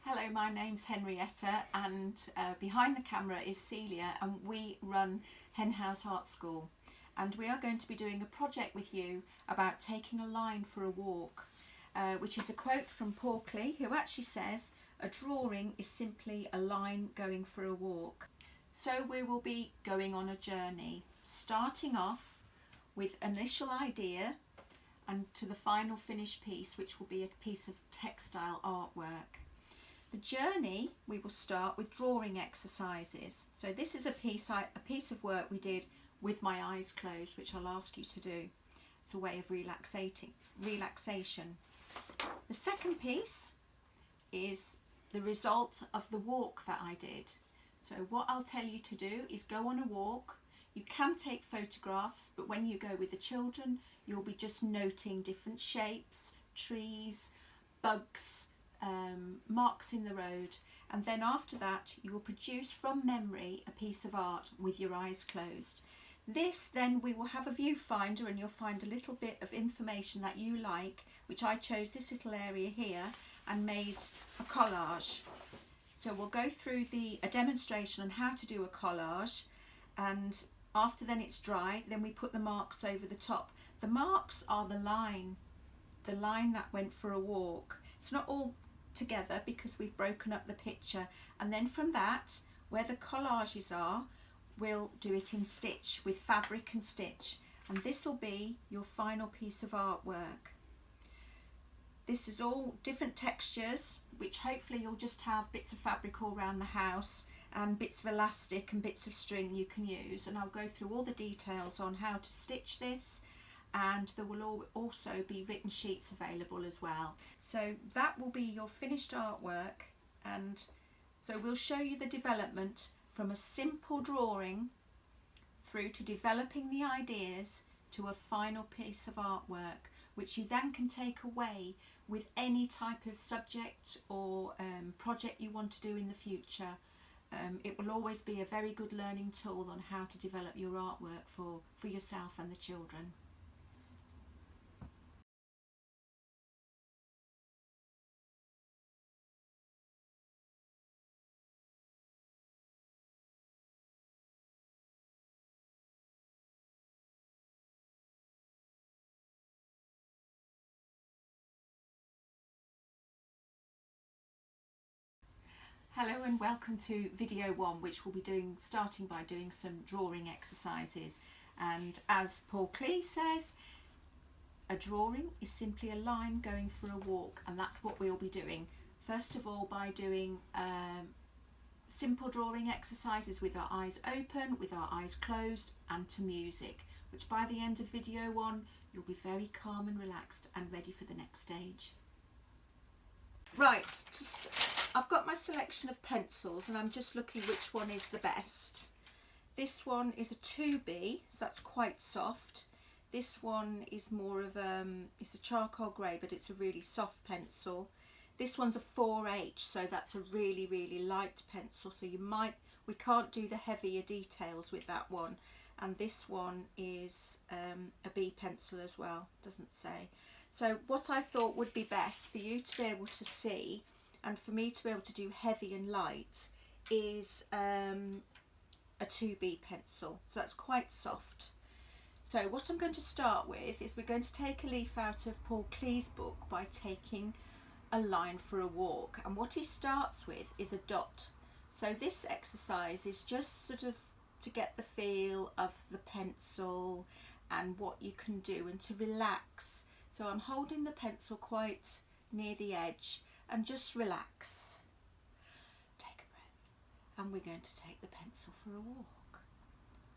Hello, my name's Henrietta and behind the camera is Celia, and we run Henhouse Art School, and we are going to be doing a project with you about taking a line for a walk, which is a quote from Paul Klee, who actually says a drawing is simply a line going for a walk. So we will be going on a journey, starting off with initial idea and to the final finished piece, which will be a piece of textile artwork. The journey, we will start with drawing exercises. So this is a piece of work we did with my eyes closed, which I'll ask you to do. It's a way of relaxation. The second piece is the result of the walk that I did. So what I'll tell you to do is go on a walk. You can take photographs, but when you go with the children, you'll be just noting different shapes, trees, bugs, marks in the road, and then after that you will produce from memory a piece of art with your eyes closed. This then we will have a viewfinder, and you'll find a little bit of information that you like, which I chose this little area here and made a collage. So we'll go through a demonstration on how to do a collage, and after then it's dry, then we put the marks over the top. The marks are the line that went for a walk. It's not all together because we've broken up the picture, and then from that, where the collages are, we'll do it in stitch with fabric and stitch, and this will be your final piece of artwork. This is all different textures, which hopefully you'll just have bits of fabric all around the house and bits of elastic and bits of string you can use, and I'll go through all the details on how to stitch this, and there will also be written sheets available as well. So that will be your finished artwork, and so we'll show you the development from a simple drawing through to developing the ideas to a final piece of artwork, which you then can take away with any type of subject or project you want to do in the future. It will always be a very good learning tool on how to develop your artwork for yourself and the children. Hello and welcome to video 1, which we'll be starting by doing some drawing exercises. And as Paul Klee says, a drawing is simply a line going for a walk, and that's what we'll be doing. First of all, by doing simple drawing exercises with our eyes open, with our eyes closed, and to music, which by the end of video 1, you'll be very calm and relaxed and ready for the next stage. Right, I've got my selection of pencils, and I'm just looking which one is the best. This one is a 2B, so that's quite soft. This one is more of it's a charcoal grey, but it's a really soft pencil. This one's a 4H, so that's a really, really light pencil, so we can't do the heavier details with that one. And this one is a B pencil as well, doesn't say. So what I thought would be best for you to be able to see, and for me to be able to do heavy and light, is a 2B pencil. So that's quite soft. So what I'm going to start with is we're going to take a leaf out of Paul Klee's book by taking a line for a walk, and what he starts with is a dot. So this exercise is just sort of to get the feel of the pencil and what you can do, and to relax. So I'm holding the pencil quite near the edge and just relax. Take a breath, and we're going to take the pencil for a walk.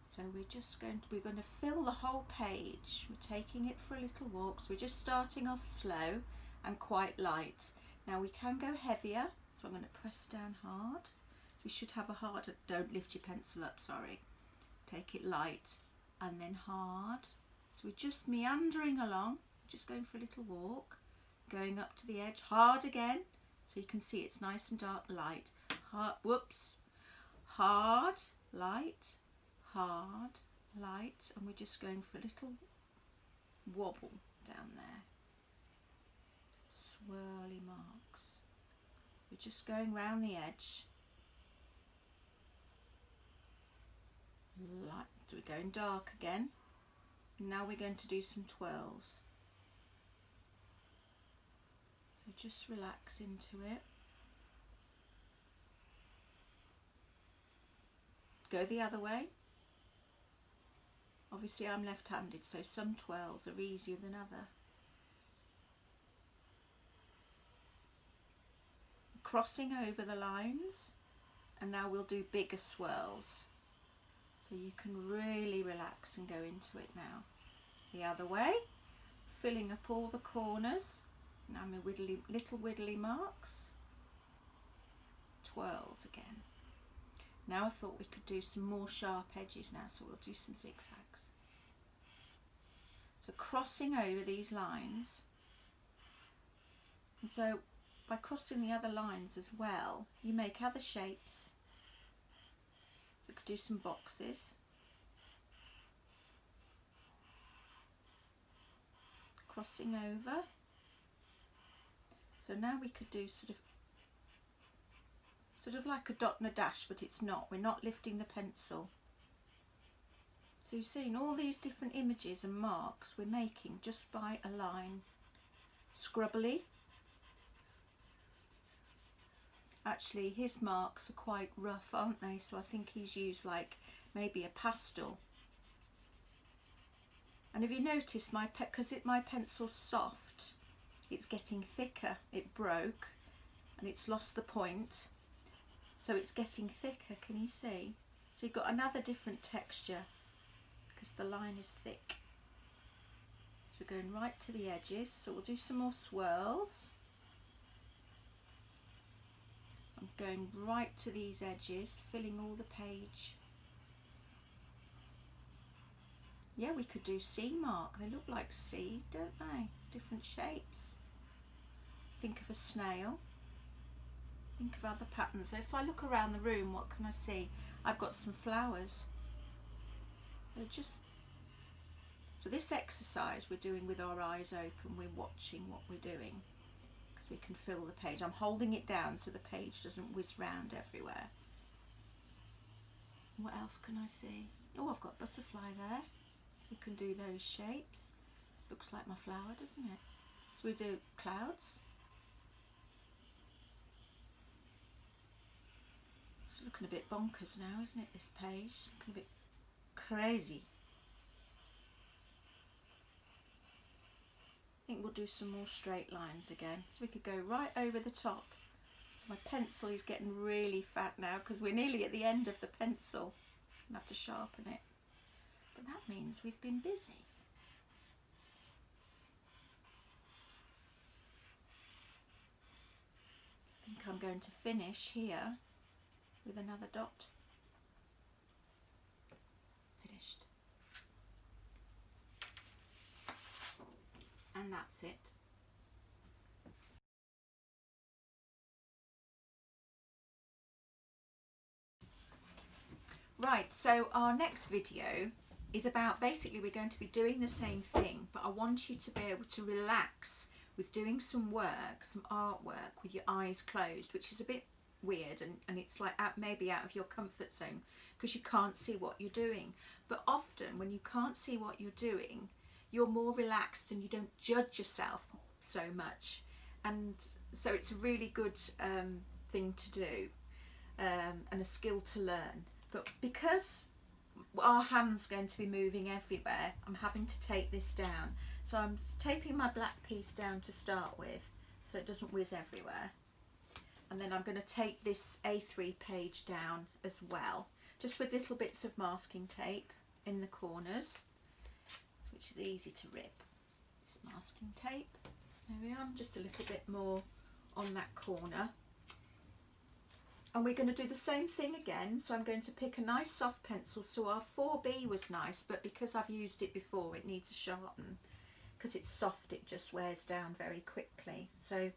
So we're going to fill the whole page. We're taking it for a little walk. So we're just starting off slow and quite light. Now we can go heavier, so I'm going to press down hard. So we should have a harder, don't lift your pencil up, sorry. Take it light and then hard. So we're just meandering along, just going for a little walk, going up to the edge, hard again, so you can see it's nice and dark, light, hard, whoops, hard, light, and we're just going for a little wobble down there, swirly marks. We're just going round the edge. Light, so we're going dark again. Now we're going to do some twirls. So just relax into it. Go the other way. Obviously I'm left-handed, so some twirls are easier than other. Crossing over the lines, and now we'll do bigger swirls. So you can really relax and go into it now. The other way, filling up all the corners. Now my little wiggly marks. Twirls again. Now I thought we could do some more sharp edges now, so we'll do some zigzags. So crossing over these lines. And so by crossing the other lines as well, you make other shapes. We could do some boxes. Crossing over. So now we could do sort of like a dot and a dash, but it's not. We're not lifting the pencil. So you're seeing all these different images and marks we're making just by a line. Scrubbly. Actually, his marks are quite rough, aren't they? So I think he's used like maybe a pastel. And if you notice, because my pencil's soft, it's getting thicker. It broke and it's lost the point. So it's getting thicker, can you see? So you've got another different texture because the line is thick. So we're going right to the edges. So we'll do some more swirls. I'm going right to these edges, filling all the page. Yeah, we could do sea mark. They look like sea, don't they? Different shapes. Think of a snail. Think of other patterns. So if I look around the room, what can I see? I've got some flowers. So this exercise we're doing with our eyes open, we're watching what we're doing because we can fill the page. I'm holding it down so the page doesn't whiz round everywhere. What else can I see? Oh, I've got butterfly there. So we can do those shapes. Looks like my flower, doesn't it? So we do clouds. It's looking a bit bonkers now, isn't it, this page? Looking a bit crazy. I think we'll do some more straight lines again. So we could go right over the top. So my pencil is getting really fat now because we're nearly at the end of the pencil. I'll have to sharpen it. But that means we've been busy. I think I'm going to finish here with another dot. Finished. And that's it. Right, so our next video is about, basically we're going to be doing the same thing, but I want you to be able to relax with doing some work, some artwork with your eyes closed, which is a bit weird and it's like maybe out of your comfort zone because you can't see what you're doing. But often when you can't see what you're doing, you're more relaxed and you don't judge yourself so much. And so it's a really good thing to do and a skill to learn. But because our hand's going to be moving everywhere, I'm having to take this down. So I'm taping my black piece down to start with so it doesn't whiz everywhere. And then I'm going to take this A3 page down as well, just with little bits of masking tape in the corners, which is easy to rip. This masking tape, there we are, just a little bit more on that corner. And we're going to do the same thing again. So I'm going to pick a nice soft pencil. So our 4B was nice, but because I've used it before, it needs a sharpen. Because it's soft, it just wears down very quickly. So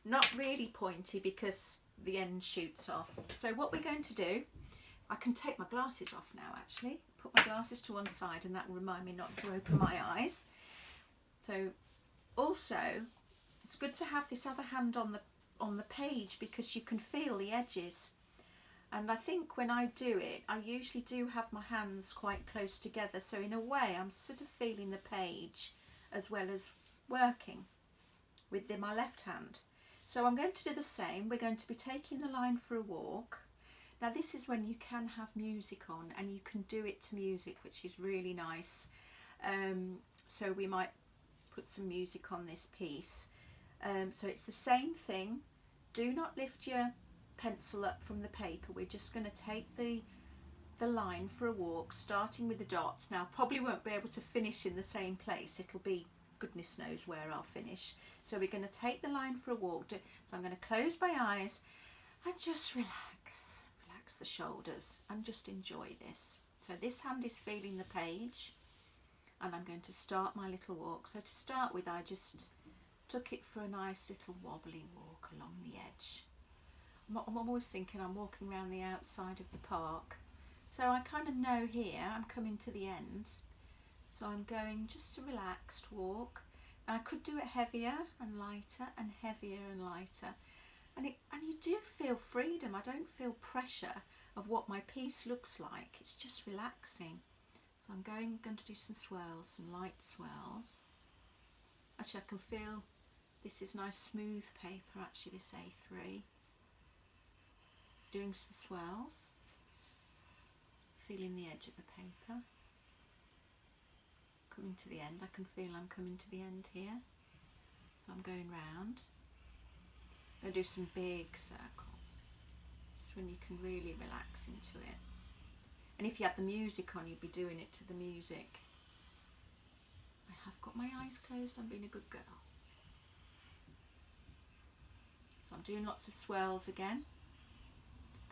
not really pointy because the end shoots off. So what we're going to do, I can take my glasses off now actually. Put my glasses to one side and that will remind me not to open my eyes. So also, it's good to have this other hand on the page because you can feel the edges. And I think when I do it, I usually do have my hands quite close together, so in a way I'm sort of feeling the page as well as working with my left hand. So I'm going to do the same. We're going to be taking the line for a walk. Now this is when you can have music on and you can do it to music, which is really nice. So we might put some music on this piece. So it's the same thing. Do not lift your pencil up from the paper. We're just going to take the line for a walk, starting with the dots. Now probably won't be able to finish in the same place. It'll be goodness knows where I'll finish. So we're going to take the line for a walk. So I'm going to close my eyes and just relax the shoulders and just enjoy this. So this hand is feeling the page and I'm going to start my little walk. So to start with, I just took it for a nice little wobbly walk along the edge. I'm always thinking I'm walking around the outside of the park, so I kind of know here I'm coming to the end. So I'm going just a relaxed walk. I could do it heavier and lighter and heavier and lighter, and you do feel freedom. I don't feel pressure of what my piece looks like. It's just relaxing. So I'm going to do some swirls, some light swirls. Actually, I can feel this is nice smooth paper, actually, this A3. Doing some swirls, feeling the edge of the paper. Coming to the end, I can feel I'm coming to the end here. So I'm going round. I'm going to do some big circles. This is when you can really relax into it. And if you had the music on, you'd be doing it to the music. I have got my eyes closed, I'm being a good girl. So I'm doing lots of swirls again.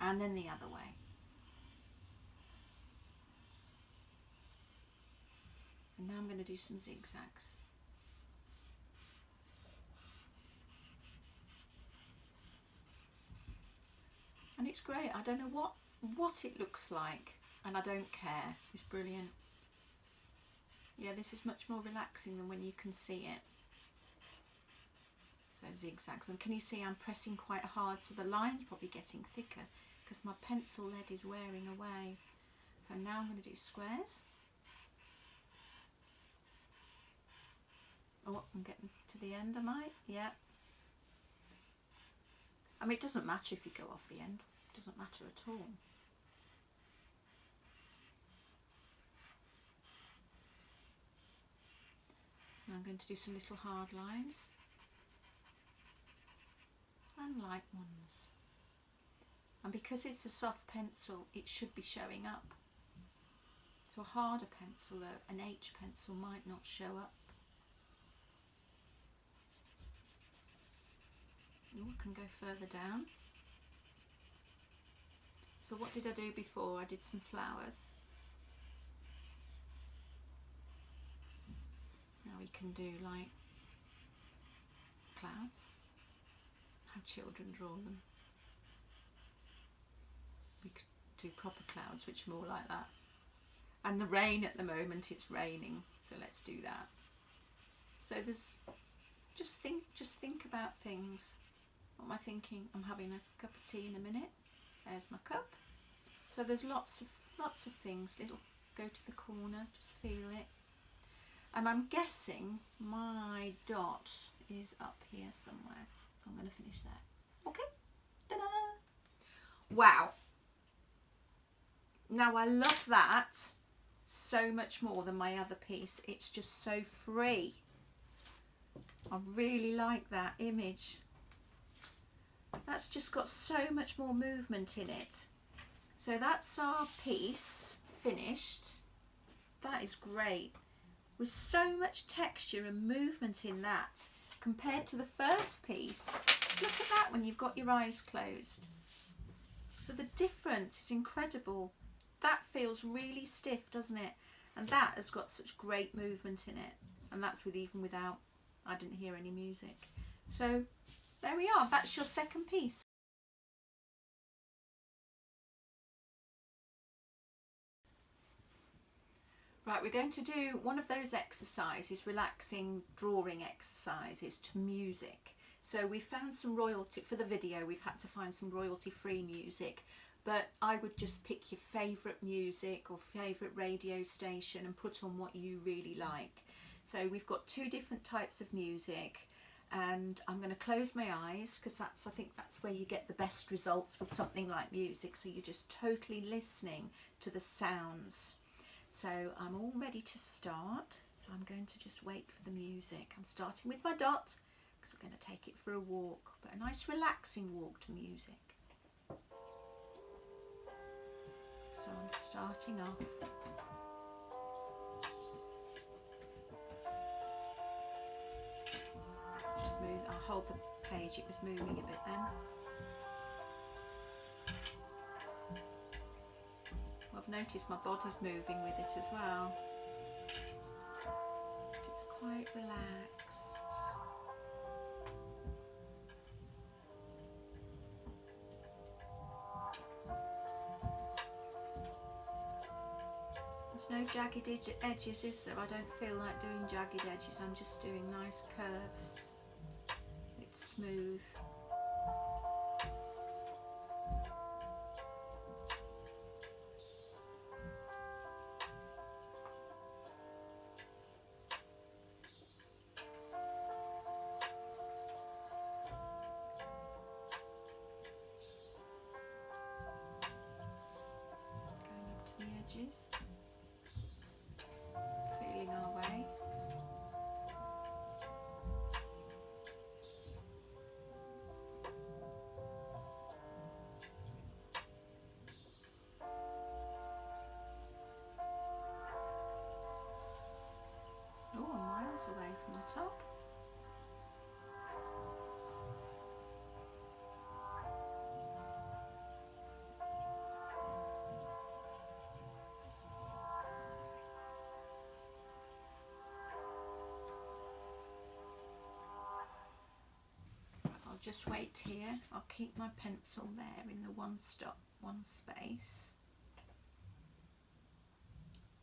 And then the other way. And now I'm going to do some zigzags. And it's great. I don't know what it looks like, and I don't care. It's brilliant. Yeah, this is much more relaxing than when you can see it. So zigzags, and can you see I'm pressing quite hard, so the line's probably getting thicker because my pencil lead is wearing away. So now I'm going to do squares. Oh, I'm getting to the end, am I? Yeah. I mean, it doesn't matter if you go off the end. It doesn't matter at all. Now I'm going to do some little hard lines and light ones. And because it's a soft pencil, it should be showing up. So a harder pencil, an H pencil, might not show up. Oh, I can go further down. So what did I do before? I did some flowers. Now we can do like clouds. How children draw them. We could do proper clouds, which are more like that. And the rain at the moment, it's raining, so let's do that. So there's just think about things. What am I thinking? I'm having a cup of tea in a minute. There's my cup. So there's lots of things. Little go to the corner, just feel it. And I'm guessing my dot is up here somewhere. So I'm going to finish there. Okay. Ta-da! Wow. Now I love that so much more than my other piece. It's just so free. I really like that image. That's just got so much more movement in it. So that's our piece finished. That is great. With so much texture and movement in that compared to the first piece. Look at that when you've got your eyes closed. So the difference is incredible. That feels really stiff, doesn't it? And that has got such great movement in it. And that's even without, I didn't hear any music. So there we are, that's your second piece. Right, we're going to do one of those exercises, relaxing drawing exercises to music. So we found some royalty for the video. We've had to find some royalty-free music, but I would just pick your favourite music or favourite radio station and put on what you really like. So we've got 2 different types of music, and I'm going to close my eyes because I think that's where you get the best results with something like music. So you're just totally listening to the sounds. So I'm all ready to start. So I'm going to just wait for the music. I'm starting with my dot because I'm going to take it for a walk, but a nice relaxing walk to music. So I'm starting off. Just move, I'll hold the page, it was moving a bit then. I've noticed my body's moving with it as well. It's quite relaxed. There's no jagged edges, is there? I don't feel like doing jagged edges, I'm just doing nice curves. It's smooth. Edges, feeling our way. Oh, I'm miles away from the top. Just wait here. I'll keep my pencil there in the one space.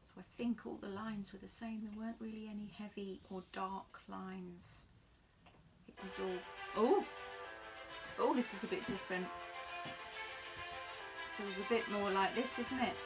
So I think all the lines were the same. There weren't really any heavy or dark lines. It was all, oh, this is a bit different. So it's a bit more like this, isn't it?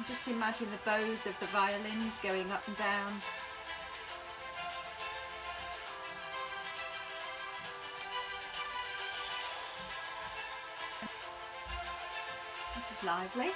Just imagine the bows of the violins going up and down. This is lively.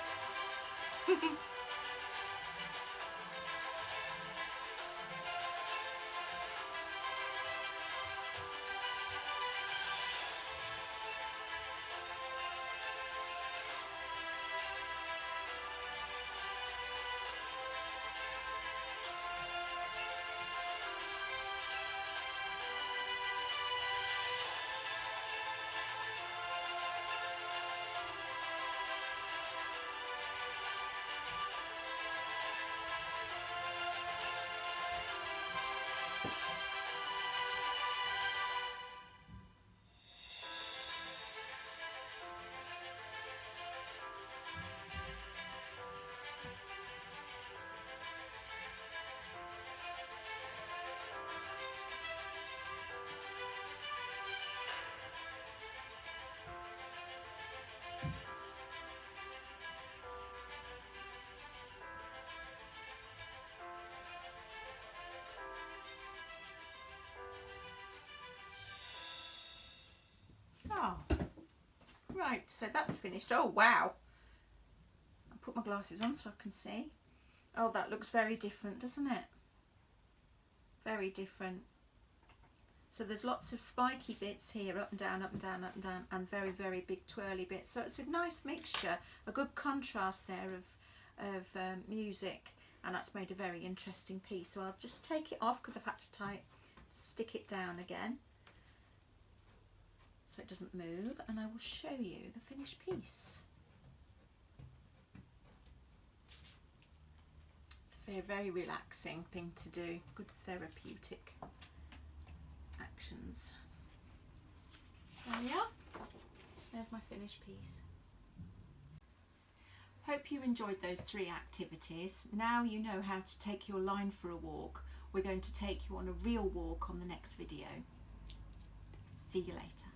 Oh, right, so that's finished. Oh, wow. I'll put my glasses on so I can see. Oh, that looks very different, doesn't it? Very different. So there's lots of spiky bits here, up and down, up and down, up and down, and very, very big twirly bits. So it's a nice mixture, a good contrast there of music, and that's made a very interesting piece. So I'll just take it off because I've had to stick it down again so it doesn't move, and I will show you the finished piece. It's a very, very relaxing thing to do, good therapeutic actions. There we are. There's my finished piece. Hope you enjoyed those 3 activities. Now you know how to take your line for a walk. We're going to take you on a real walk on the next video. See you later.